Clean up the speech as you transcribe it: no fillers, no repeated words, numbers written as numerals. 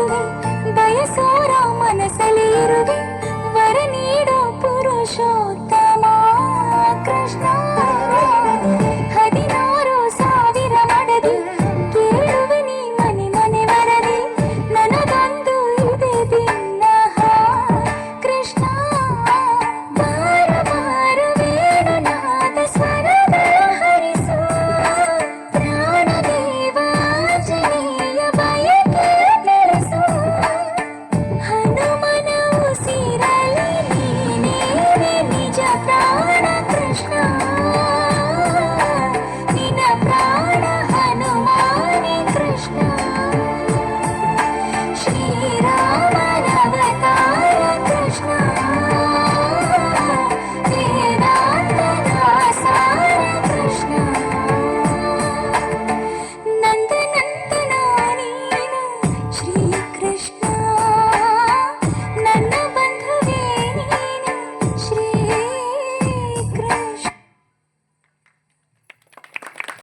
ಇರುವೆ ಬಯಸೋರ ಮನಸ್ಸಲ್ಲಿ ಇರುವೆ ವರ ನೀಡೋ ಪುರುಷೋತ್ತಮ ಕೃಷ್ಣ 16,000 ಮಡದಿ ಕೇಳುವೆ ನೀ ಮನೆ ಮನೆ ವರದಿ ನನಗೊಂದು ಇದೆ ಭಿನ್ನಹ ಕೃಷ್ಣ ಬಾರ ಬಾರ ವೇಣುನಾದ ಸ್ವರದ ಹರಿಸು ಪ್ರಾಣದೇವ ಆಂಜನೇಯ ಬಯಕೆ ತಿಳಿಸು ಹನುಮನ ಉಸಿರಲಿ ನೀನೇ ನಿಜ ಪ್ರಾಣ ಕೃಷ್ಣ ನಿನ ಪ್ರಾಣ ಹನುಮಾನಿ ಕೃಷ್ಣ